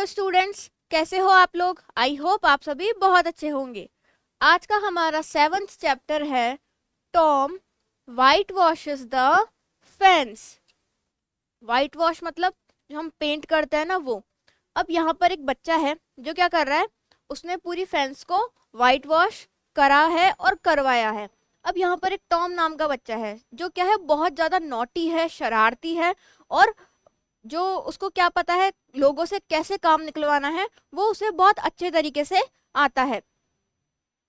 Students, कैसे हो आप लोग। आई होप आप सभी बहुत अच्छे होंगे। आज का हमारा 7th चैप्टर है Tom white washes the fence. White wash मतलब जो हम पेंट करते हैं ना वो। अब यहाँ पर एक बच्चा है जो क्या कर रहा है, उसने पूरी फेंस को वाइट वॉश करा है और करवाया है। अब यहाँ पर एक टॉम नाम का बच्चा है जो क्या है, बहुत ज़्यादा नॉटी है, शरारती है, और जो उसको क्या पता है लोगों से कैसे काम निकलवाना है वो उसे बहुत अच्छे तरीके से आता है।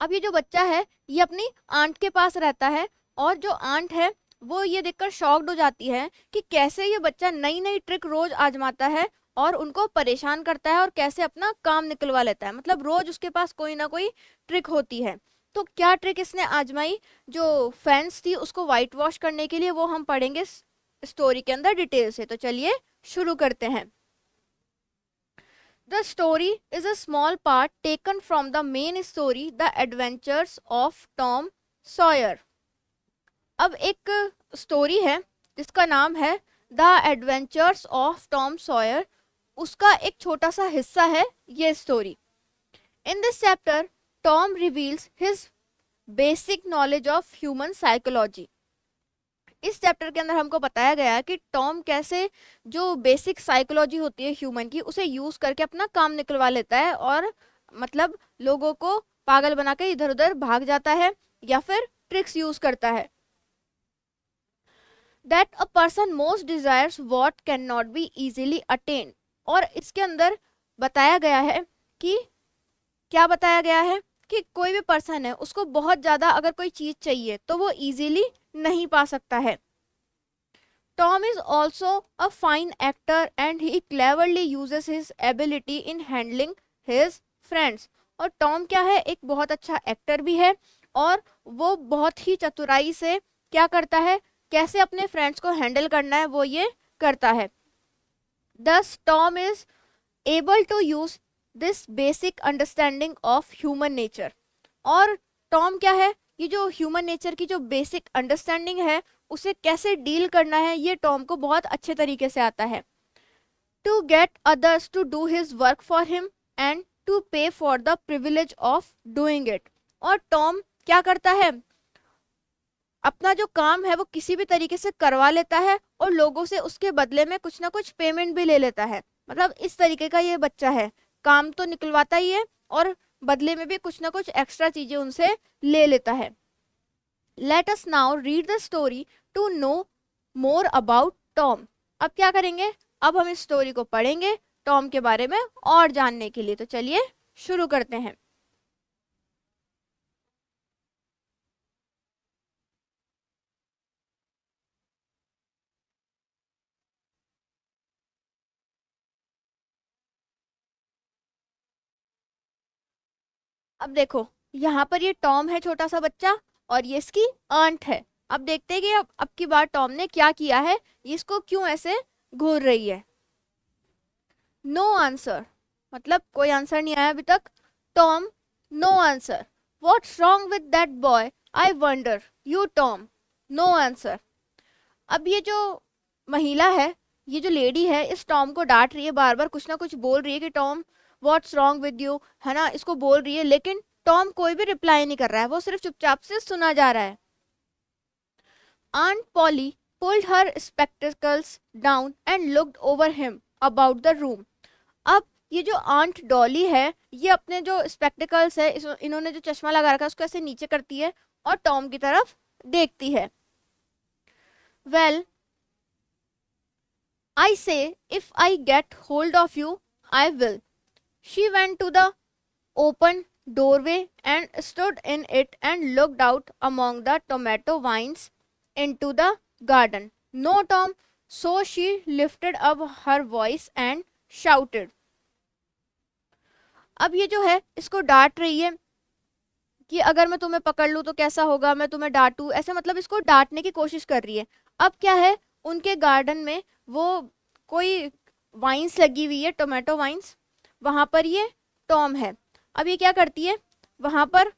अब ये जो बच्चा है ये अपनी आंट के पास रहता है, और जो आंट है वो ये देखकर शॉक्ड हो जाती है कि कैसे ये बच्चा नई नई ट्रिक रोज आजमाता है और उनको परेशान करता है और कैसे अपना काम निकलवा लेता है। मतलब रोज उसके पास कोई ना कोई ट्रिक होती है। तो क्या ट्रिक इसने आजमाई जो फैंस थी उसको वाइट वॉश करने के लिए, वो हम पढ़ेंगे स्टोरी के अंदर डिटेल से। तो चलिए शुरू करते हैं। The story is a small part taken from the main story, The Adventures of Tom Sawyer. अब एक स्टोरी है जिसका नाम है the adventures of Tom Sawyer, उसका एक छोटा सा हिस्सा है ये story. In this chapter Tom reveals his basic knowledge of human psychology. इस चैप्टर के अंदर हमको बताया गया है कि टॉम कैसे जो बेसिक साइकोलॉजी होती है ह्यूमन की उसे यूज करके अपना काम निकलवा लेता है, और मतलब लोगों को पागल बना के इधर उधर भाग जाता है या फिर ट्रिक्स यूज करता है। That a person most desires what can not be easily attain. और इसके अंदर बताया गया है कि क्या बताया गया है कि कोई भी पर्सन है उसको बहुत ज्यादा अगर कोई चीज चाहिए तो वो इजीली नहीं पा सकता है। Tom is also a fine actor and he cleverly uses his ability in handling his friends। और टॉम क्या है, एक बहुत अच्छा एक्टर भी है और वो बहुत ही चतुराई से क्या करता है, कैसे अपने फ्रेंड्स को हैंडल करना है वो ये करता है। Thus Tom is able to use this basic understanding of human nature। और टॉम क्या है, ये जो ह्यूमन नेचर की जो बेसिक अंडरस्टैंडिंग है उसे कैसे डील करना है ये टॉम को बहुत अच्छे तरीके से आता है। To get others to do his work for him and to pay for the privilege of doing it. और टॉम क्या करता है, अपना जो काम है वो किसी भी तरीके से करवा लेता है और लोगों से उसके बदले में कुछ ना कुछ पेमेंट भी ले लेता है। मतलब इस तरीके का ये बच्चा है, काम तो निकलवाता ही है और बदले में भी कुछ ना कुछ एक्स्ट्रा चीजें उनसे ले लेता है। Let us now read the story to know more about Tom. अब क्या करेंगे, अब हम इस स्टोरी को पढ़ेंगे टॉम के बारे में और जानने के लिए। तो चलिए शुरू करते हैं। अब देखो यहाँ पर ये टॉम है छोटा सा बच्चा और ये इसकी आंट है। अब देखते हैं कि अब की बार टॉम ने क्या किया है, ये इसको क्यों ऐसे घूर रही है। नो आंसर मतलब कोई आंसर नहीं आया अभी तक। Tom no answer. What's wrong with that boy I wonder you Tom. No answer. अब ये जो महिला है, ये जो लेडी है इस टॉम को डांट रही है, बार बार कुछ ना कुछ बोल रही है कि Tom what's wrong with you, है ना, इसको बोल रही है, लेकिन टॉम कोई भी रिप्लाई नहीं कर रहा है, वो सिर्फ चुपचाप से सुना जा रहा है। Aunt Polly pulled her spectacles down and looked over him about the room. अब ये जो आंट डॉली है ये अपने जो स्पेक्टिकल्स है इन्होंने जो चश्मा लगा रखा है उसको ऐसे नीचे करती है और टॉम की तरफ देखती है। Well I say, if I get hold of you, I will. She went to the open doorway and stood in it and looked out among the tomato vines into the garden. No, Tom. So she lifted up her voice and shouted. अब ये जो है इसको डांट रही है कि अगर मैं तुम्हें पकड़ लूं तो कैसा होगा, मैं तुम्हें डांटू, ऐसे मतलब इसको डांटने की कोशिश कर रही है। अब क्या है, उनके गार्डन में वो कोई वाइन्स लगी हुई है, टोमेटो वाइन्स, वहां पर ये टॉम है। अब ये क्या करती है, वहां पर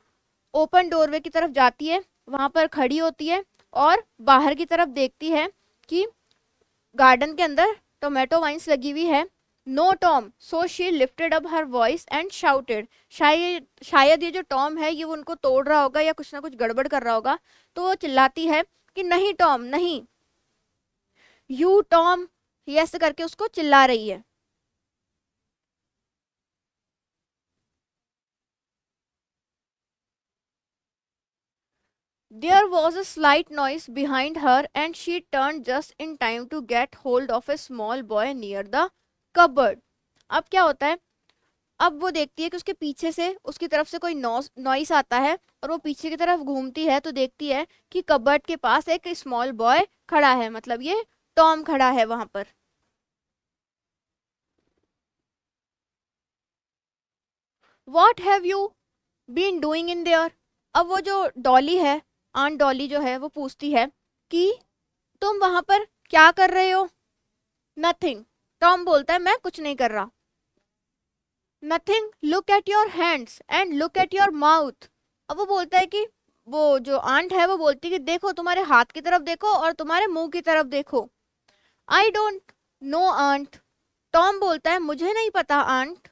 ओपन डोरवे की तरफ जाती है, वहां पर खड़ी होती है और बाहर की तरफ देखती है कि गार्डन के अंदर टोमेटो वाइन्स लगी हुई है no Tom, so she lifted up her voice and shouted. शायद शायद ये जो टॉम है ये उनको तोड़ रहा होगा या कुछ ना कुछ गड़बड़ कर रहा होगा, तो वो चिल्लाती है कि नहीं टॉम नहीं। यू टॉम, ये ऐसे करके उसको चिल्ला रही है। There was a slight noise behind her and she turned just in time to get hold of a small boy near the cupboard. अब क्या होता है, अब वो देखती है कि उसके पीछे से उसकी तरफ से कोई नॉइस आता है और वो पीछे की तरफ घूमती है तो देखती है कि कबर्ड के पास एक स्मॉल बॉय खड़ा है, मतलब ये टॉम खड़ा है वहां पर। What have you been doing in there? अब वो जो डॉली है, आंट डॉली जो है, वो पूछती है कि तुम वहां पर क्या कर रहे हो। नथिंग, टॉम बोलता है मैं कुछ नहीं कर रहा। Nothing, look at your hands and look at your mouth. अब वो बोलता है कि वो जो आंट है वो बोलती है कि देखो तुम्हारे हाथ की तरफ देखो और तुम्हारे मुंह की तरफ देखो। आई डोंट नो आंट, टॉम बोलता है मुझे नहीं पता aunt.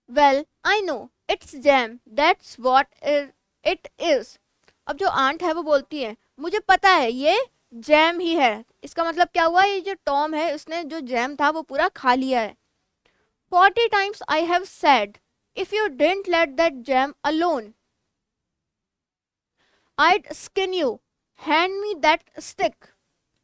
Well I know it's jam, that's what it is. अब जो आंट है वो बोलती है मुझे पता है ये जैम ही है। इसका मतलब क्या हुआ, ये जो टॉम है उसने जो जैम था वो पूरा खा लिया है। 40 times I have said, if you didn't let that jam alone, I'd skin you. Hand me that stick.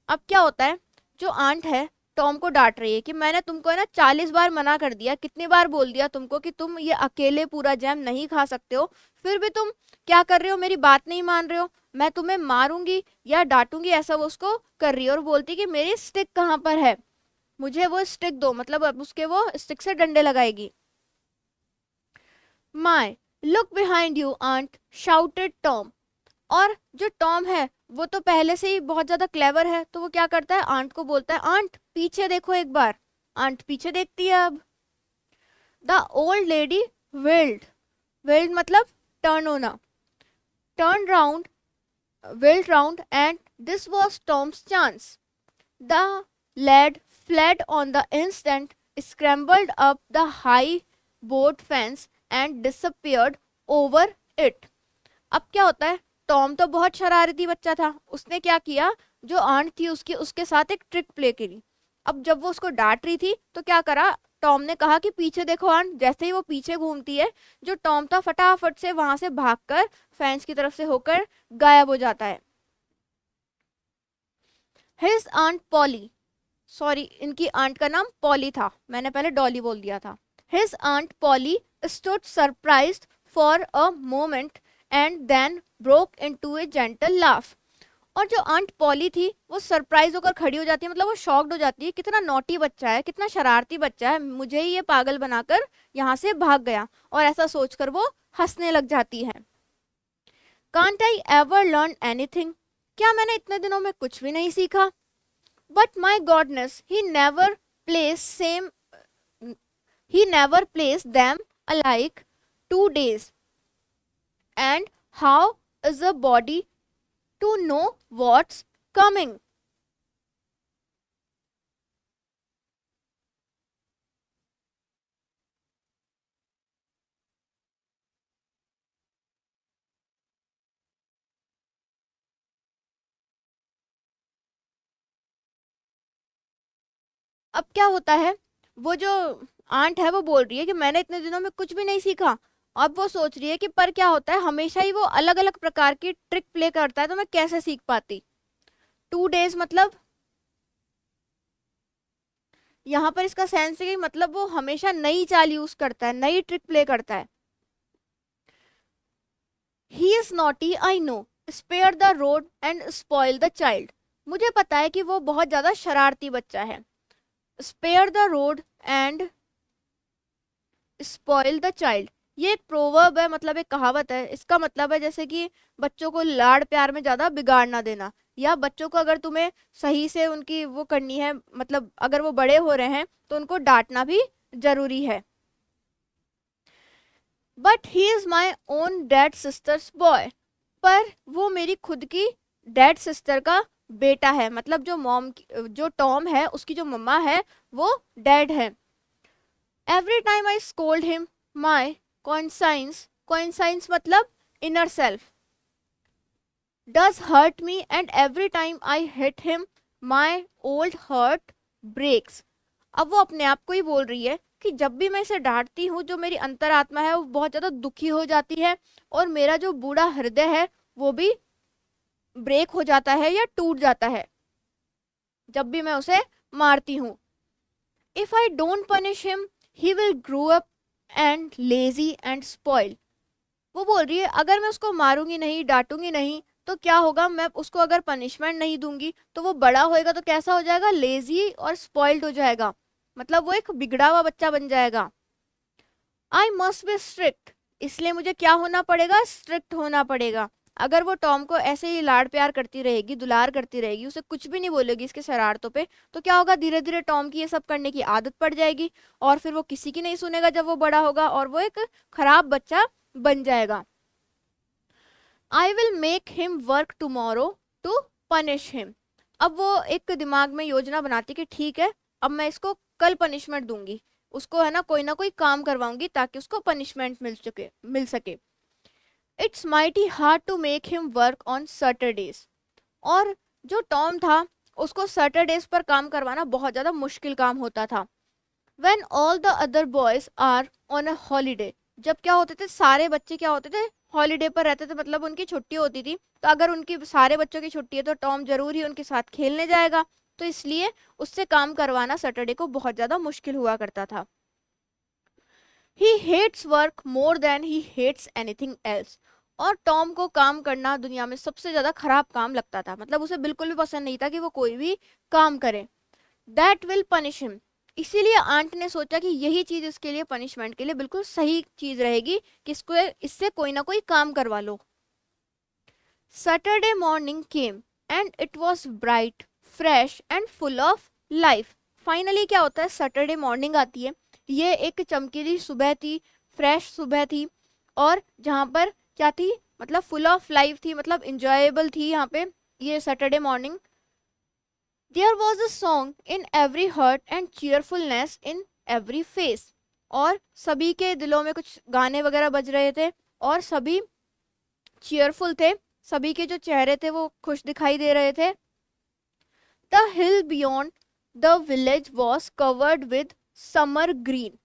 अब क्या होता है, जो आंट है टॉम को डांट रही है कि मैंने तुमको है ना 40 बार मना कर दिया, कितनी बार बोल दिया तुमको कि तुम ये अकेले पूरा जैम नहीं खा सकते हो, फिर भी तुम क्या कर रहे हो, मेरी बात नहीं मान रहे हो, मैं तुम्हें मारूंगी या डांटूंगी, ऐसा वो उसको कर रही है। और बोलती कि मेरी स्टिक कहाँ पर है, मुझे वो स्टिक दो, मतलब अब उसके वो स्टिक से डंडे लगाएगी। My look behind you aunt, shouted Tom. और जो टॉम है वो तो पहले से ही बहुत ज्यादा क्लेवर है, तो वो क्या करता है, आंट को बोलता है आंट पीछे देखो एक बार। आंट पीछे देखती है। अब the old lady whirled, whirled मतलब टर्न होना, turn round, whirled round and this was Tom's chance. The lad fled on the instant, scrambled up the high board fence and disappeared over it. अब क्या होता है, Tom तो बहुत शरारती बच्चा था, उसने क्या किया, जो आंट थी उसकी उसके साथ एक ट्रिक प्ले करी। अब जब वो उसको डांट रही थी तो क्या करा, टॉम ने कहा कि पीछे देखो आंट। जैसे ही वो पीछे घूमती है, जो टॉम था फटाफट से वहां से भागकर फेंस की तरफ से होकर गायब हो जाता है। हिज आंट पॉली, सॉरी इनकी आंट का नाम पॉली था, मैंने पहले डॉली बोल दिया था। His Aunt Polly stood surprised for a moment and then broke into a gentle laugh. और जो आंट पॉली थी वो सरप्राइज होकर खड़ी हो जाती है, मतलब वो शॉक्ड हो जाती है, कितना नॉटी बच्चा है, कितना शरारती बच्चा है, मुझे ही ये पागल बनाकर यहाँ से भाग गया, और ऐसा सोचकर वो हंसने लग जाती है। Can't I ever learn anything, क्या मैंने इतने दिनों में कुछ भी नहीं सीखा। But my goodness, he never placed them alike 2 days. And how is a body to know what's coming? अब क्या होता है, वो जो आंट है वो बोल रही है कि मैंने इतने दिनों में कुछ भी नहीं सीखा। अब वो सोच रही है कि पर क्या होता है, हमेशा ही वो अलग अलग प्रकार की ट्रिक प्ले करता है, तो मैं कैसे सीख पाती। 2 days मतलब यहाँ पर इसका सेंस है कि मतलब वो हमेशा नई चाल यूज करता है, नई ट्रिक प्ले करता है। He is naughty I know, spare the road and spoil the child. मुझे पता है कि वो बहुत ज्यादा शरारती बच्चा है। Spare the road and spoil the child, ये एक प्रोवर्ब है, मतलब एक कहावत है। इसका मतलब है जैसे कि बच्चों को लाड़ प्यार में ज्यादा बिगाड़ ना देना, या बच्चों को अगर तुम्हें सही से उनकी वो करनी है, मतलब अगर वो बड़े हो रहे हैं तो उनको डांटना भी जरूरी है। But he is my own dad sisters boy, पर वो मेरी खुद की डैड सिस्टर का बेटा है, मतलब जो टॉम है उसकी जो मम्मा है वो डैड है। Every time I scold him my conscience मतलब inner self does hurt me and every time I hit him my old heart breaks. अब वो अपने आप को ही बोल रही है कि जब भी मैं इसे डांटती हूँ जो मेरी अंतरात्मा है वो बहुत ज्यादा दुखी हो जाती है और मेरा जो बूढ़ा हृदय है वो भी ब्रेक हो जाता है या टूट जाता है जब भी मैं उसे मारती हूँ। If I don't punish him he will grow up and lazy and spoil. वो बोल रही है अगर मैं उसको मारूंगी नहीं डांटूंगी नहीं तो क्या होगा, मैं उसको अगर पनिशमेंट नहीं दूंगी तो वो बड़ा होएगा तो कैसा हो जाएगा, लेजी और स्पॉइल्ड हो जाएगा, मतलब वो एक बिगड़ा हुआ बच्चा बन जाएगा। आई मस्ट बी स्ट्रिक्ट, इसलिए मुझे क्या होना पड़ेगा, स्ट्रिक्ट होना पड़ेगा। अगर वो टॉम को ऐसे ही लाड़ प्यार करती रहेगी, दुलार करती रहेगी, उसे कुछ भी नहीं बोलेगी इसके शरारतों पे, तो क्या होगा, धीरे धीरे टॉम की ये सब करने की आदत पड़ जाएगी और फिर वो किसी की नहीं सुनेगा जब वो बड़ा होगा और वो एक खराब बच्चा बन जाएगा। I will make him work tomorrow to punish him. अब वो एक दिमाग में योजना बनाती कि ठीक है अब मैं इसको कल पनिशमेंट दूंगी, उसको है ना कोई काम करवाऊंगी ताकि उसको पनिशमेंट मिल सके। It's mighty hard to make him work on Saturdays. और जो टॉम था उसको सैटरडेज पर काम करवाना बहुत ज़्यादा मुश्किल काम होता था। When all the other boys are on a holiday, जब क्या होते थे सारे बच्चे क्या होते थे, हॉलीडे पर रहते थे, मतलब उनकी छुट्टी होती थी, तो अगर उनकी सारे बच्चों की छुट्टी है तो टॉम जरूर ही उनके साथ खेलने जाएगा, तो इसलिए उससे काम करवाना सैटरडे को बहुत ज़्यादा मुश्किल हुआ करता था। He hates work more than he hates anything else. और टॉम को काम करना दुनिया में सबसे ज़्यादा खराब काम लगता था, मतलब उसे बिल्कुल भी पसंद नहीं था कि वो कोई भी काम करे। दैट विल पनिश हिम, इसीलिए आंट ने सोचा कि यही चीज इसके लिए पनिशमेंट के लिए बिल्कुल सही चीज रहेगी कि इसको इससे कोई ना कोई काम करवा लो। Saturday morning came and it was bright fresh and full of life. Finally क्या होता है, सैटरडे मॉर्निंग आती है, ये एक चमकीली सुबह थी, फ्रेश सुबह थी, और जहाँ पर क्या थी, मतलब फुल ऑफ लाइफ थी, मतलब इंजॉयबल थी यहाँ पे ये Saturday morning. There was a song in every heart and cheerfulness in every face। और सभी के दिलों में कुछ गाने वगैरह बज रहे थे और सभी चीयरफुल थे, सभी के जो चेहरे थे वो खुश दिखाई दे रहे थे। The hill beyond the village was covered with summer green.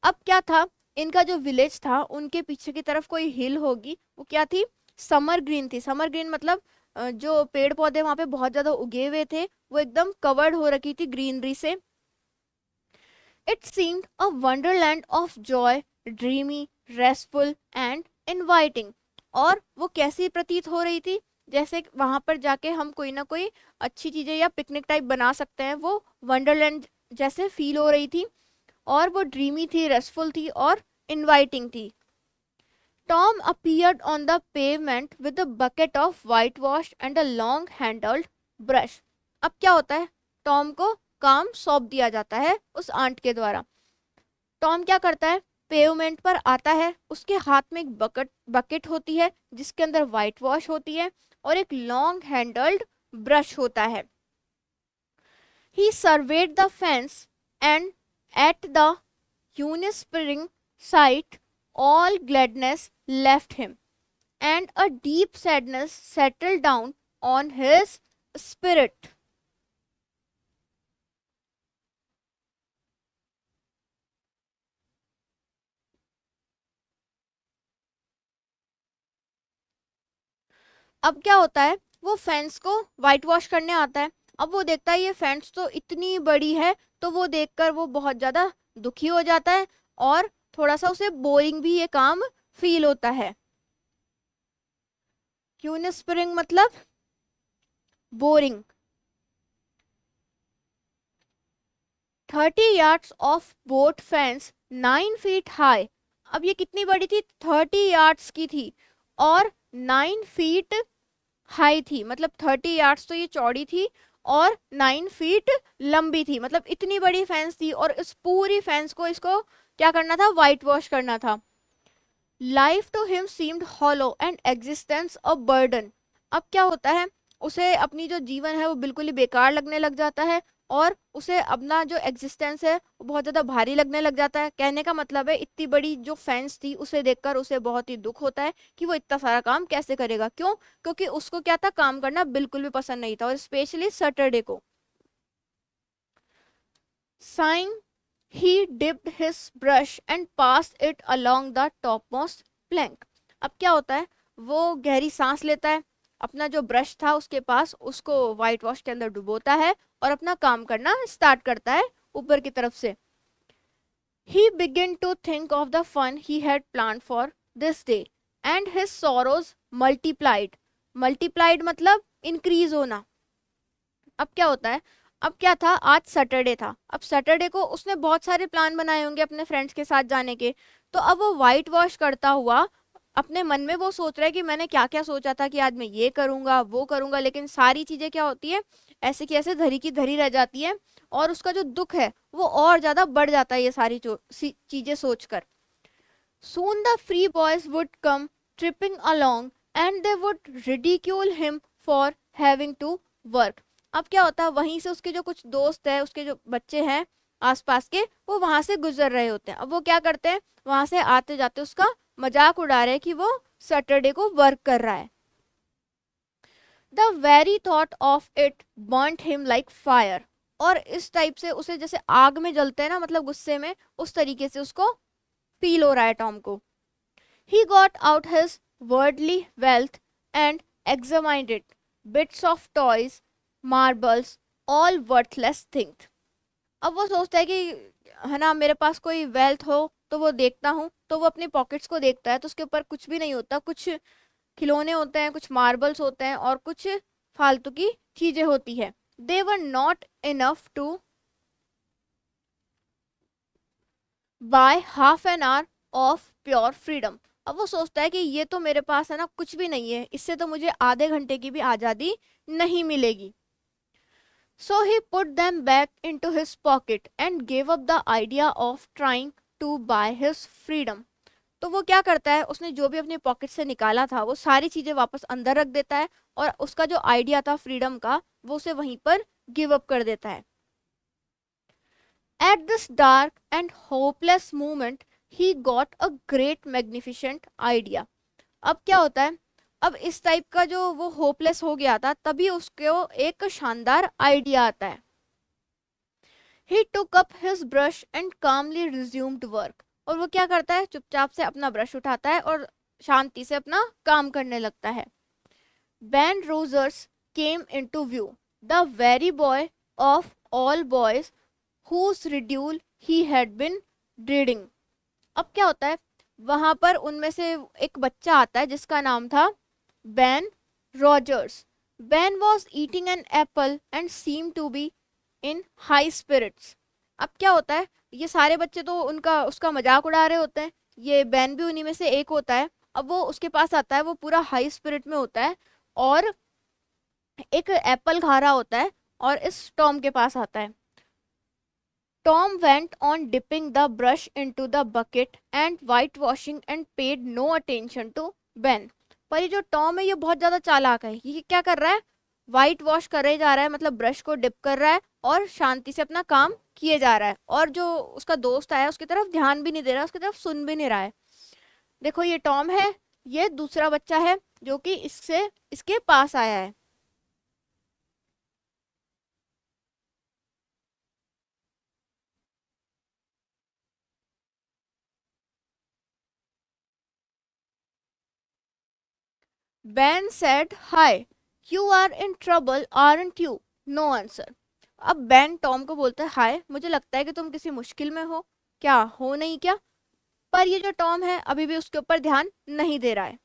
अब क्या था, इनका जो विलेज था उनके पीछे की तरफ कोई हिल होगी, वो क्या थी, समर ग्रीन थी। समर ग्रीन मतलब जो पेड़ पौधे वहां पे बहुत ज्यादा उगे हुए थे वो एकदम कवर्ड हो रखी थी ग्रीनरी से। It seemed a Wonderland of Joy, dreamy, restful and inviting. और वो कैसी प्रतीत हो रही थी, जैसे वहां पर जाके हम कोई ना कोई अच्छी चीजें या पिकनिक टाइप बना सकते हैं, वो वंडरलैंड जैसे फील हो रही थी, और वो ड्रीमी थी, रेस्टफुल थी और इनवाइटिंग थी। Tom appeared on the pavement with a bucket of whitewash and a long handled brush। अब क्या होता है, टॉम को काम सौंप दिया जाता है उस आंट के द्वारा। टॉम क्या करता है, पेवमेंट पर आता है, उसके हाथ में एक बकेट होती है जिसके अंदर व्हाइट वॉश होती है और एक लॉन्ग हैंडल्ड ब्रश होता है। He surveyed the fence and at the uninspiring sight all gladness left him and a deep sadness settled down on his spirit। अब क्या होता है, वो फेंस को वाइट वॉश करने आता है। अब वो देखता है ये फेंस तो इतनी बड़ी है, तो वो देखकर वो बहुत ज्यादा दुखी हो जाता है और थोड़ा सा उसे बोरिंग भी ये काम फील होता है। यूनिस्प्रिंग मतलब boring. 30 yards of boat fence 9 feet high. अब ये कितनी बड़ी थी, 30 yards की थी और 9 feet हाई थी, मतलब 30 yards तो ये चौड़ी थी और 9 feet लंबी थी, मतलब इतनी बड़ी फेंस थी और इस पूरी फेंस को इसको क्या करना था, वाइट वॉश करना था। Life to him seemed hollow and existence a burden. अब क्या होता है, उसे अपनी जो जीवन है वो बिल्कुल ही बेकार लगने लग जाता है और उसे अपना जो एग्जिस्टेंस है वो बहुत ज़्यादा भारी लगने लग जाता है। कहने का मतलब है इतनी बड़ी जो फेंस थी उसे देखकर उसे बहुत ही दुख होता है कि वो इतना सारा काम कैसे करेगा। क्यों? क्योंकि उसको क्या था, काम करना बिल्कुल भी पसंद नहीं था, और स्पेशली सैटरडे को। Sighing, he dipped his brush and passed it along the topmost plank. अब क्या होता है, वो गहरी सांस लेता है, अपना जो ब्रश था उसके पास उसको वाइट वॉश के अंदर डुबोता है और अपना काम करना स्टार्ट करता है ऊपर की तरफ से। He began to think of the fun he had planned for this day and his sorrows multiplied. Multiplied मतलब इंक्रीज होना। अब क्या होता है, अब क्या था, आज सैटरडे था, अब सैटरडे को उसने बहुत सारे प्लान बनाए होंगे अपने फ्रेंड्स के साथ जाने के। तो अब वो वाइट वॉश करता हुआ अपने मन में वो सोच रहा है कि मैंने क्या क्या सोचा था कि आज मैं ये करूंगा वो करूंगा, लेकिन सारी चीजें क्या होती है, ऐसे की ऐसे धरी की धरी रह जाती है, और उसका जो दुख है वो और ज्यादा बढ़ जाता है ये सारी चीजें सोचकर। Soon the free boys would come tripping along and they would ridicule him for having to work. अब क्या होता है, वहीं से उसके जो कुछ दोस्त है, उसके जो बच्चे हैं आसपास के, वो वहां से गुजर रहे होते हैं। अब वो क्या करते हैं, वहां से आते जाते उसका मजाक उड़ा रहे हैं कि वो सैटरडे को वर्क कर रहा है। The very thought of it बर्nt him like fire. और इस टाइप से उसे जैसे आग में जलते हैं ना, मतलब गुस्से में, उस तरीके से उसको फील हो रहा है टॉम को। He got out his worldly wealth and examined it. Bits of toys, marbles, all worthless things. अब वो सोचता है कि है ना, मेरे पास कोई वेल्थ हो तो वो देखता हूँ, तो वो अपनी पॉकेट्स को देखता है तो उसके ऊपर कुछ भी नहीं होता, कुछ खिलौने होते हैं, कुछ मार्बल्स होते हैं और कुछ फालतू की चीजें होती है। They were not enough to buy half an hour of pure freedom. अब वो सोचता है कि ये तो मेरे पास है ना कुछ भी नहीं है, इससे तो मुझे आधे घंटे की भी आज़ादी नहीं मिलेगी। So he put them back into his pocket and gave up the idea of trying to buy his freedom. तो वो क्या करता है, उसने जो भी अपनी पॉकेट से निकाला था वो सारी चीजें वापस अंदर रख देता है और उसका जो आइडिया था फ्रीडम का वो उसे वहीं पर गिव अप कर देता है। At this dark and hopeless moment, he got a great magnificent idea. अब क्या होता है, अब इस टाइप का जो वो होपलेस हो गया था तभी उसको एक शानदार आइडिया आता है। He took up his brush and calmly resumed work. और वो क्या करता है, चुपचाप से अपना ब्रश उठाता है और शांति से अपना काम करने लगता है। Ben Rogers came into view, the very boy of all boys whose ridicule he had been dreading. अब क्या होता है, वहां पर उनमें से एक बच्चा आता है जिसका नाम था Ben Rogers. Ben was eating an apple and seem to be in high spirits. अब क्या होता है, ये सारे बच्चे तो उनका उसका मजाक उड़ा रहे होते हैं, ये बैन भी उन्हीं में से एक होता है। अब वो उसके पास आता है, वो पूरा हाई स्पिरिट में होता है और एक एप्पल खा रहा होता है और इस टॉम के पास आता है। Tom went on dipping the brush into the bucket and whitewashing and paid no attention to Ben. पर ये जो टॉम है ये बहुत ज्यादा चालाक है, ये क्या कर रहा है, वाइट वॉश करे जा रहा है, मतलब ब्रश को डिप कर रहा है और शांति से अपना काम किए जा रहा है, और जो उसका दोस्त आया उसकी तरफ ध्यान भी नहीं दे रहा, उसकी तरफ सुन भी नहीं रहा है। देखो ये टॉम है, ये दूसरा बच्चा है जो कि इससे इसके पास आया है। Ben said, "Hi, you are in trouble, aren't you?" No answer. अब बैन टॉम को बोलता है, हाय, मुझे लगता है कि तुम किसी मुश्किल में हो। क्या हो नहीं क्या? पर ये जो टॉम है अभी भी उसके ऊपर ध्यान नहीं दे रहा है।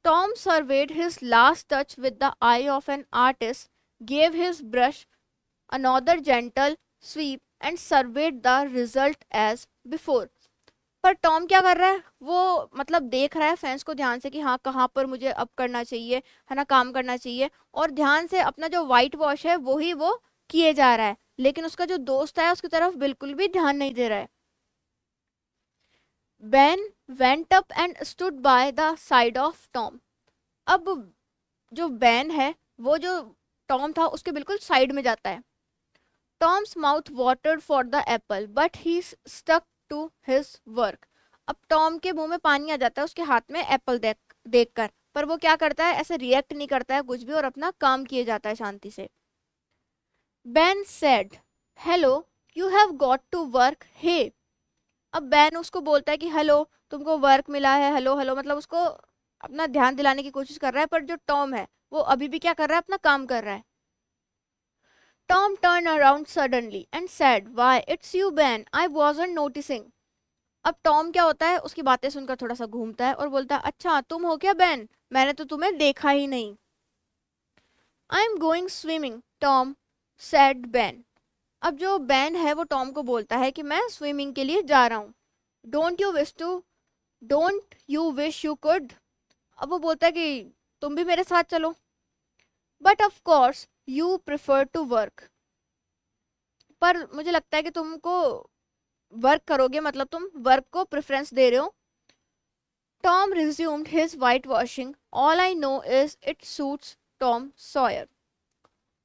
Tom surveyed his last touch with the eye of an artist, gave his brush another gentle sweep and surveyed the result as before. पर टॉम क्या कर रहा है, वो मतलब देख रहा है फैंस को ध्यान से कि हाँ कहाँ पर मुझे अब करना चाहिए, है ना, काम करना चाहिए, और ध्यान से अपना जो वाइट वॉश है वही वो किए जा रहा है, लेकिन उसका जो दोस्त है उसकी तरफ बिल्कुल भी ध्यान नहीं दे रहा है। Ban went up and stood by the side of Tom. अब जो बैन है वो जो टॉम था उसके बिल्कुल साइड में जाता है Tom's mouth watered for the apple but he stuck to his work. अब टॉम के मुंह में पानी आ जाता है उसके हाथ में एप्पल देखकर, पर वो क्या करता है, ऐसे रिएक्ट नहीं करता है कुछ भी और अपना काम किए जाता है शांति से। Ben said hello you have got to work hey. अब बेन उसको बोलता है कि हेलो तुमको वर्क मिला है, हेलो हेलो मतलब उसको अपना ध्यान दिलाने की कोशिश कर रहा है, पर जो टॉम है वो अभी भी क्या कर रहा है, अपना काम कर रहा है। Tom turn around suddenly and said why it's you Ben I wasn't noticing. अब टॉम क्या होता है, उसकी बातें सुनकर थोड़ा सा घूमता है और बोलता है अच्छा तुम हो क्या बेन, मैंने तो तुम्हें देखा ही नहीं। I am going swimming Tom said Ben. अब जो बेन है वो टॉम को बोलता है कि मैं स्विमिंग के लिए जा रहा हूँ। Don't you wish you could. अब वो बोलता है कि तुम भी मेरे साथ चलो। But of course you prefer to work. पर मुझे लगता है कि तुमको वर्क करोगे, मतलब तुम वर्क को प्रेफरेंस दे रहे हो। Tom resumed his white washing all I know is it suits Tom Sawyer.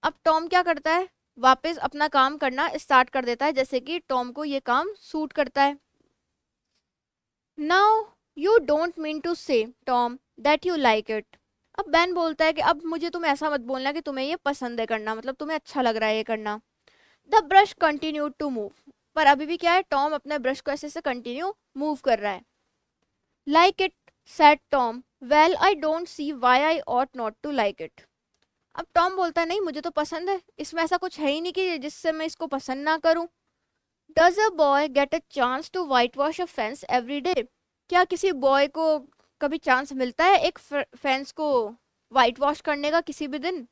अब टॉम क्या करता है, वापस अपना काम करना स्टार्ट कर देता है जैसे कि टॉम को ये काम सूट करता है। Now you don't mean to say Tom that you like it. अब बैन बोलता है कि अब मुझे तुम ऐसा मत बोलना कि तुम्हें ये पसंद है करना, मतलब तुम्हें अच्छा लग रहा है ये करना। The brush continue to move. पर अभी भी क्या है, टॉम अपने ब्रश को ऐसे से कंटिन्यू मूव कर रहा है। Like it said Tom well I don't see why I ought not to like it. अब टॉम बोलता है नहीं मुझे तो पसंद है, इसमें ऐसा कुछ है ही नहीं कि जिससे मैं इसको पसंद ना करूं। Does a boy get a chance to white wash a fence every day. क्या किसी बॉय को कभी चांस मिलता है एक फेंस को वाइट वॉश करने का किसी भी दिन?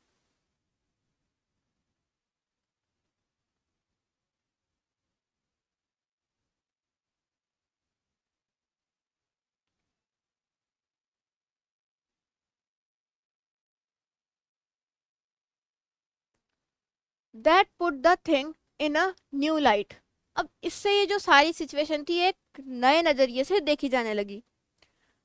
That put the thing in a new light. अब इससे ये जो सारी सिचुएशन थी एक नए नजरिए से देखी जाने लगी।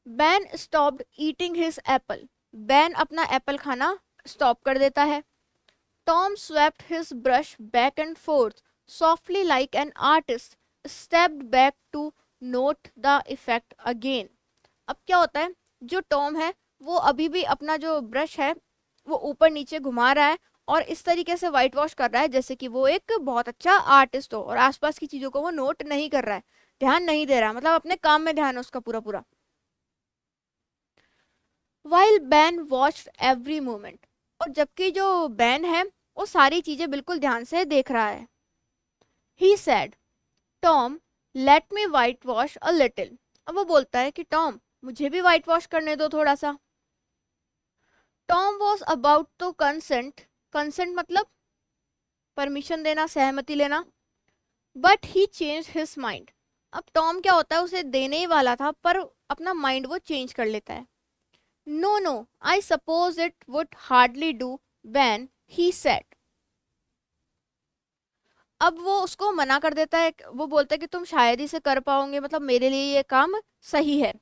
Ben stopped eating his apple. Ben अपना एप्पल खाना स्टॉप कर देता है। Tom swept his brush back and forth softly like an artist stepped back to note the effect again. अब क्या होता है, जो टॉम है वो अभी भी अपना जो ब्रश है वो ऊपर नीचे घुमा रहा है और इस तरीके से वाइट वॉश कर रहा है जैसे कि वो एक बहुत अच्छा आर्टिस्ट हो और आसपास की चीजों को वो नोट नहीं कर रहा है, ध्यान नहीं दे रहा, मतलब अपने काम में ध्यान है उसका पूरा पूरा। While ban watched every moment. और जबकि जो बैन है वो सारी चीजें बिल्कुल ध्यान से देख रहा है। He said Tom let me white wash a little. अब वो बोलता है कि टॉम मुझे भी वाइट वॉश करने दो थोड़ा सा। Tom was about to consent. Consent मतलब परमिशन देना, सहमति लेना। But he change his mind. अब टॉम क्या होता है, उसे देने ही वाला था पर अपना माइंड वो चेंज कर लेता है। No no I suppose it would hardly do when he said. अब वो उसको मना कर देता है, वो बोलता है कि तुम शायद ही से कर पाओगे, मतलब मेरे लिए ये काम सही है।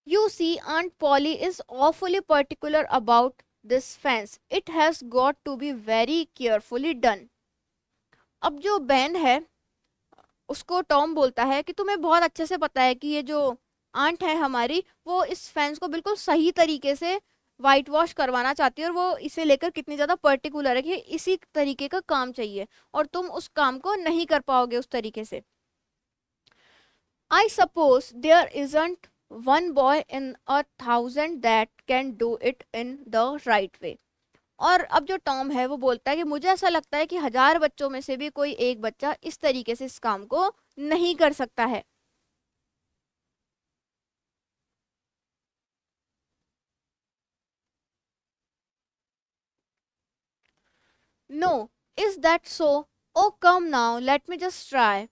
You see, Aunt Polly is awfully particular about this fence. It has got to be very carefully done. अब जो बैन है उसको टॉम बोलता है कि तुम्हें बहुत अच्छे से पता है कि ये जो आंट है हमारी वो इस फेंस को बिल्कुल सही तरीके से वाइट वॉश करवाना चाहती है और वो इसे लेकर कितनी ज़्यादा पर्टिकुलर है कि इसी तरीके का काम चाहिए और तुम उस काम को नहीं कर पाओगे उस तरीके से। I suppose there isn't one boy in 1,000 that can do it in the right way. और अब जो टॉम है वो बोलता है कि मुझे ऐसा लगता है कि 1,000 बच्चों में से भी कोई एक बच्चा इस तरीके से इस काम को नहीं कर सकता है। No, is that so? Oh come now let me just try.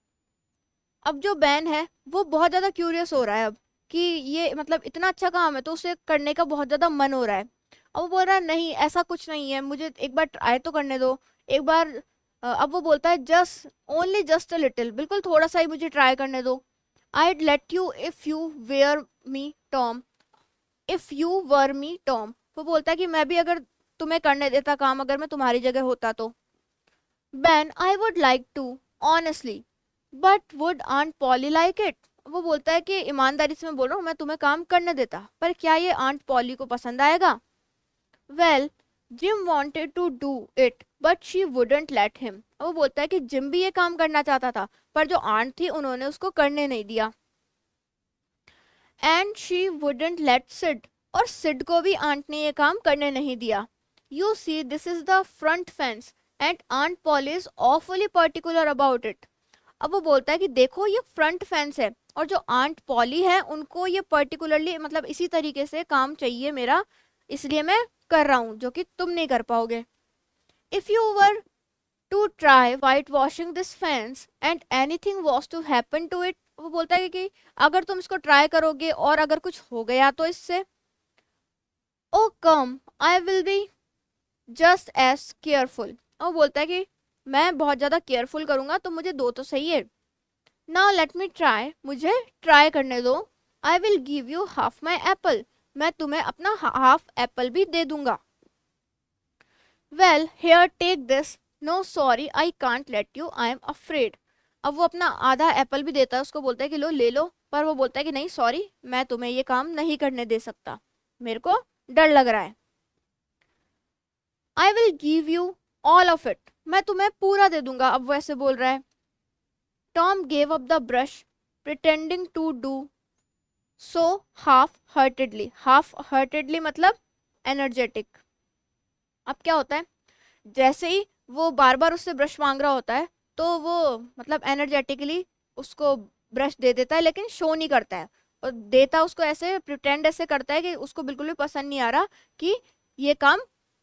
अब जो बैन है वो बहुत ज़्यादा क्यूरियस हो रहा है अब कि ये मतलब इतना अच्छा काम है तो उसे करने का बहुत ज़्यादा मन हो रहा है। अब वो बोल रहा है नहीं ऐसा कुछ नहीं है, मुझे एक बार ट्राई तो करने दो एक बार। अब वो बोलता है just only just a little, बिल्कुल थोड़ा सा ही मुझे ट्राई करने दो। I'd let you if you were me Tom, if you were me Tom। वो बोलता है कि मैं भी अगर तुम्हें करने देता काम अगर मैं तुम्हारी जगह होता तो। Ben, I would like to, honestly. But would Aunt Polly like it? वो बोलता है कि ईमानदारी से मैं बोल रहा हूँ, मैं तुम्हें काम करने देता, पर क्या ये आंट पॉली को पसंद आएगा? Well, Jim wanted to do it, but she wouldn't let him. वो बोलता है कि जिम भी ये काम करना चाहता था, पर जो आंट थी उन्होंने उसको करने नहीं दिया. And she wouldn't let Sid. और सिड को भी आंट ने ये काम करने नहीं दिया. You see, this is the front fence, and Aunt Polly is awfully particular about it. अब वो बोलता है कि देखो ये फ्रंट फेंस है, और जो आंट पॉली है उनको ये पर्टिकुलरली मतलब इसी तरीके से काम चाहिए मेरा, इसलिए मैं कर रहा हूँ जो कि तुम नहीं कर पाओगे. If you were to try white washing this fence and anything was to happen to it, वो बोलता है कि अगर तुम इसको ट्राई करोगे और अगर कुछ हो गया तो इससे, oh come I will be just as careful. वो बोलता है कि मैं बहुत ज़्यादा केयरफुल करूँगा, तो मुझे दो तो सही है. नाउ लेट मी ट्राई, मुझे ट्राई करने दो. I will give you half my apple, मैं तुम्हें अपना हाफ एप्पल भी दे दूंगा. Well here take this. No sorry I can't let you, I am afraid. अब वो अपना आधा एप्पल भी देता है उसको, बोलता है कि लो ले लो, पर वो बोलता है कि नहीं सॉरी, मैं तुम्हें ये काम नहीं करने दे सकता, मेरे को डर लग रहा है. आई will give you all of it, मैं तुम्हें पूरा दे दूंगा. अब वो ऐसे बोल रहा है. Tom gave up the brush pretending to do so half heartedly. Half heartedly मतलब एनर्जेटिक. अब क्या होता है, जैसे ही वो बार बार उससे ब्रश मांग रहा होता है तो वो मतलब एनर्जेटिकली उसको ब्रश दे देता है, लेकिन शो नहीं करता है, और देता उसको ऐसे प्रिटेंड ऐसे करता है कि उसको बिल्कुल भी पसंद नहीं आ रहा कि ये काम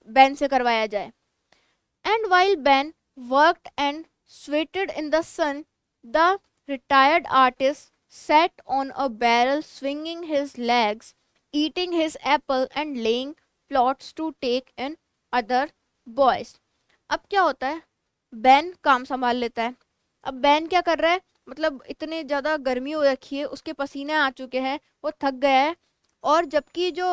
बेन से करवाया जाए. And while Ben worked and sweated in the sun, the retired artist sat on a barrel swinging his legs, eating his apple and laying plots to take in other boys. अब क्या होता है, ban काम संभाल लेता है. अब ban क्या कर रहा है, मतलब इतने ज़्यादा गर्मी हो रखी है, उसके पसीने आ चुके हैं, वो थक गया है, और जबकि जो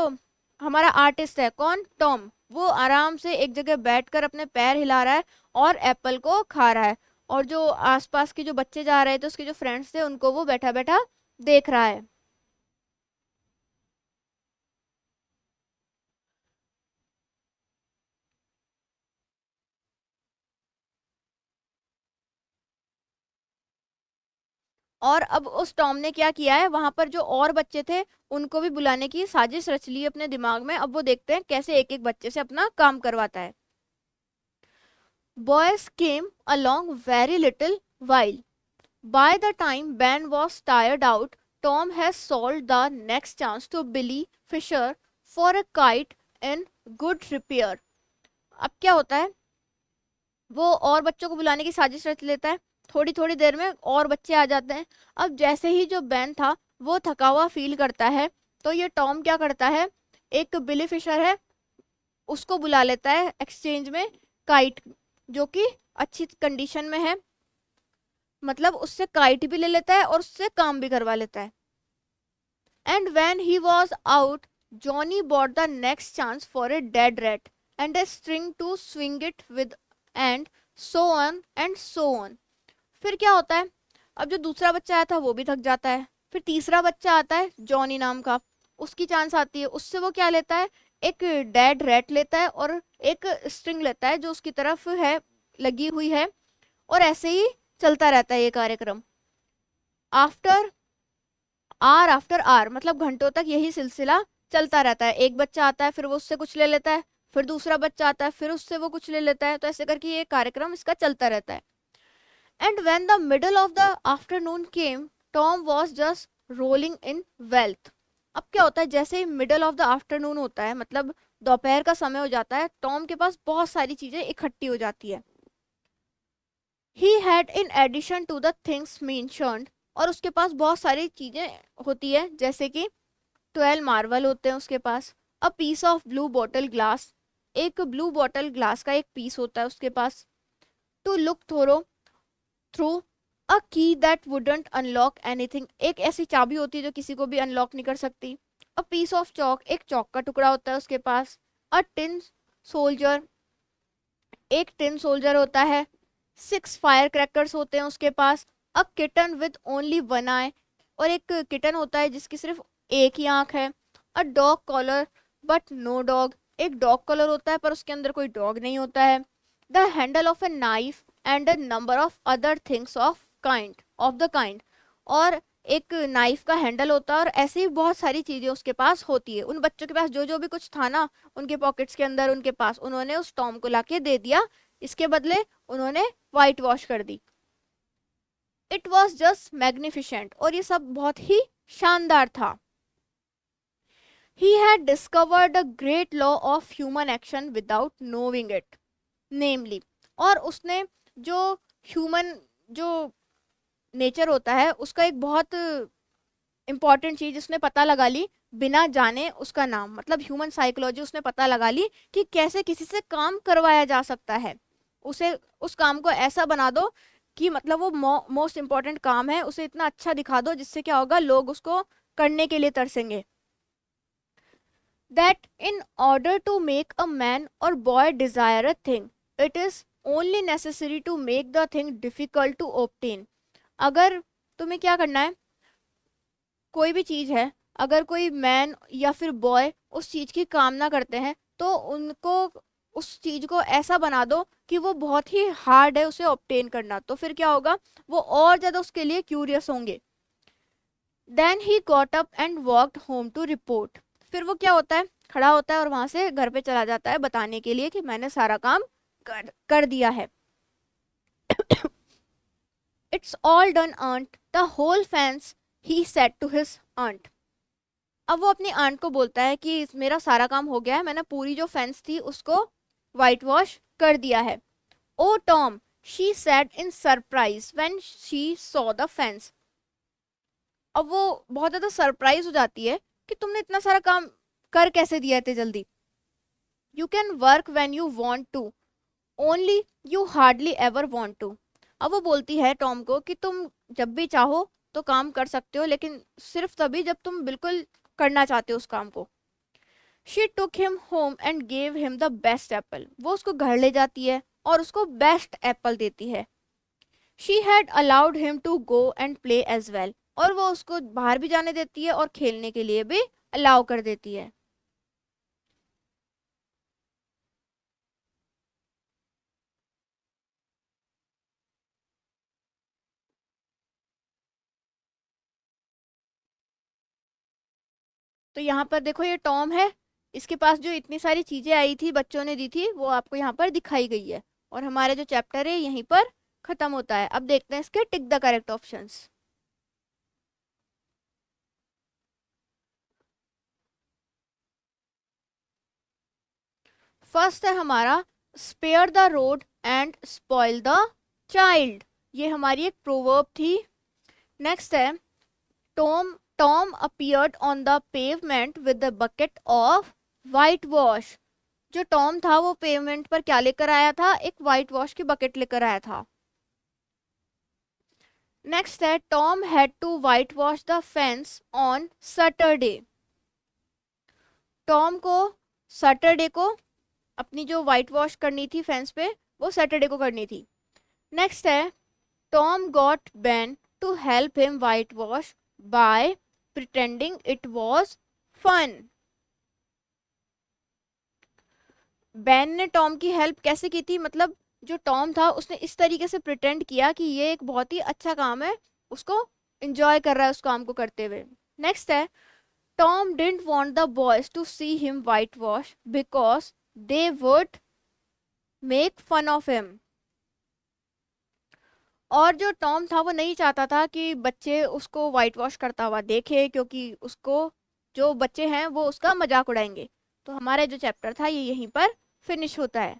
हमारा आर्टिस्ट है कौन, टॉम, वो आराम से एक जगह बैठकर अपने पैर हिला रहा है और एप्पल को खा रहा है, और जो आसपास के जो बच्चे जा रहे थे उसके जो फ्रेंड्स थे उनको वो बैठा बैठा देख रहा है. और अब उस टॉम ने क्या किया है, वहां पर जो और बच्चे थे उनको भी बुलाने की साजिश रच ली अपने दिमाग में. अब वो देखते हैं कैसे एक एक बच्चे से अपना काम करवाता है. Boys came along very little while. By the time Ben was tired out, Tom has sold the next chance to Billy Fisher for a kite in good repair. अब क्या होता है, वो और बच्चों को बुलाने की साजिश रच लेता है. थोड़ी थोड़ी देर में और बच्चे आ जाते हैं. अब जैसे ही जो बैन था वो थका हुआ फील करता है, तो ये टॉम क्या करता है, एक बिली फिशर है उसको बुला लेता है एक्सचेंज में काइट, जो कि अच्छी कंडीशन में है, मतलब उससे काइट भी ले लेता है और उससे काम भी करवा लेता है. And when he was out, Johnny bought the next chance for a dead rat and a string to swing it with, and so on and so on. फिर क्या होता है, अब जो दूसरा बच्चा आया था वो भी थक जाता है, फिर तीसरा बच्चा आता है जॉनी नाम का, उसकी चांस आती है, उससे वो क्या लेता है, एक डेड रैट लेता है और एक स्ट्रिंग लेता है जो उसकी तरफ है लगी हुई है, और ऐसे ही चलता रहता है ये कार्यक्रम. आफ्टर आर मतलब घंटों तक यही सिलसिला चलता रहता है. एक बच्चा आता है फिर वो उससे कुछ ले लेता है, फिर दूसरा बच्चा आता है फिर उससे वो कुछ ले लेता है, तो ऐसे करके ये कार्यक्रम इसका चलता रहता है. And when the middle of the afternoon came, Tom was just rolling in wealth. अब क्या होता है, जैसे ही मिडल ऑफ द आफ्टरनून होता है मतलब दोपहर का समय हो जाता है, टॉम के पास बहुत सारी चीजें इकट्ठी हो जाती है. He had in addition to the things mentioned, और उसके पास बहुत सारी चीज़ें होती है, जैसे कि 12 मार्वल होते हैं उसके पास, a piece of blue bottle glass, एक ब्लू बॉटल ग्लास का एक पीस होता है उसके पास, to look through a key that wouldn't unlock anything, एक ऐसी चाबी होती है जो किसी को भी अनलॉक नहीं कर सकती, अ पीस ऑफ चॉक, एक चॉक का टुकड़ा होता है उसके पास, अ टिन सोल्जर, एक टिन सोल्जर होता है, 6 फायर क्रैकर्स होते हैं उसके पास। A kitten with only one eye, और एक किटन होता है जिसकी सिर्फ एक ही आंख है। A dog collar but no dog, एक डॉग कॉलर होता है पर उसके अंदर कोई डॉग नहीं होता है। The handle of a knife and a number of other things of the kind, और एक नाइफ का हैंडल होता है और ऐसे ही बहुत सारी चीजें उसके पास होती है। उन बच्चों के पास जो जो भी कुछ था ना उनके पॉकेट्स के अंदर उनके पास, उन्होंने उस टॉम को लाके दे दिया, इसके बदले उन्होंने वाइट वॉश कर दी। इट वॉज जस्ट मैग्निफिशेंट, और ये सब बहुत ही शानदार था। He had discovered a great law of human action without knowing it, namely, और उसने जो ह्यूमन जो नेचर होता है उसका एक बहुत इंपॉर्टेंट चीज उसने पता लगा ली बिना जाने उसका नाम, मतलब ह्यूमन साइकोलॉजी उसने पता लगा ली कि कैसे किसी से काम करवाया जा सकता है। उसे उस काम को ऐसा बना दो कि मतलब वो मोस्ट इम्पॉर्टेंट काम है, उसे इतना अच्छा दिखा दो जिससे क्या होगा, लोग उसको करने के लिए तरसेंगे। That in order to make a man और boy desire a thing, it is only necessary to make the thing difficult to obtain. अगर तुम्हें क्या करना है, कोई भी चीज है, अगर कोई मैन या फिर बॉय उस चीज की कामना करते हैं तो उनको उस चीज को ऐसा बना दो कि वो बहुत ही हार्ड है उसे ऑब्टेन करना, तो फिर क्या होगा, वो और ज्यादा उसके लिए क्यूरियस होंगे। Then he got up and walked home to report, फिर वो क्या होता है, खड़ा होता है और वहां से घर पे चला जाता है बताने के लिए कि मैंने सारा काम कर दिया है। It's all done aunt the whole fence, he said to his aunt. अब वो अपनी आंट को बोलता है कि मेरा सारा काम हो गया है, मैंने पूरी जो फेंस थी उसको वाइट वॉश कर दिया है। Oh Tom, she said in surprise when she saw the fence. अब वो बहुत ज्यादा सरप्राइज हो जाती है कि तुमने इतना सारा काम कर कैसे दिया इतने जल्दी। You can work when you want to, only you hardly ever want to. अब वो बोलती है टॉम को कि तुम जब भी चाहो तो काम कर सकते हो, लेकिन सिर्फ तभी जब तुम बिल्कुल करना चाहते हो उस काम को। She took him home and gave him the best Apple, वो उसको घर ले जाती है और उसको बेस्ट एप्पल देती है। She had allowed him to go and play as well, और वो उसको बाहर भी जाने देती है और खेलने के लिए भी अलाउ कर देती है। तो यहाँ पर देखो ये टॉम है, इसके पास जो इतनी सारी चीजें आई थी बच्चों ने दी थी वो आपको यहाँ पर दिखाई गई है, और हमारा जो चैप्टर है यहीं पर खत्म होता है। अब देखते हैं इसके tick the correct options. First है हमारा spare the road and spoil the child, ये हमारी एक प्रोवर्ब थी। नेक्स्ट है Tom Tom appeared on the pavement with the bucket of white wash, जो टॉम था वो पेवमेंट पर क्या लेकर आया था, एक वाइट वॉश की बकेट लेकर आया था। नेक्स्ट है Tom had to white wash the fence on Saturday, Tom को सैटरडे को अपनी जो वाइट वॉश करनी थी फेंस पे वो सैटरडे को करनी थी। नेक्स्ट है Tom got Ben to help him white wash by pretending it was fun, Ben ने टॉम की हेल्प कैसे की थी, मतलब जो टॉम था उसने इस तरीके से प्रिटेंड किया कि ये एक बहुत ही अच्छा काम है, उसको एंजॉय कर रहा है उस काम को करते हुए। नेक्स्ट है Tom didn't want the boys to see him white wash because they would make fun of him, और जो टॉम था वो नहीं चाहता था कि बच्चे उसको वाइट वॉश करता हुआ देखे, क्योंकि उसको जो बच्चे हैं वो उसका मजाक उड़ाएंगे। तो हमारा जो चैप्टर था ये यहीं पर फिनिश होता है।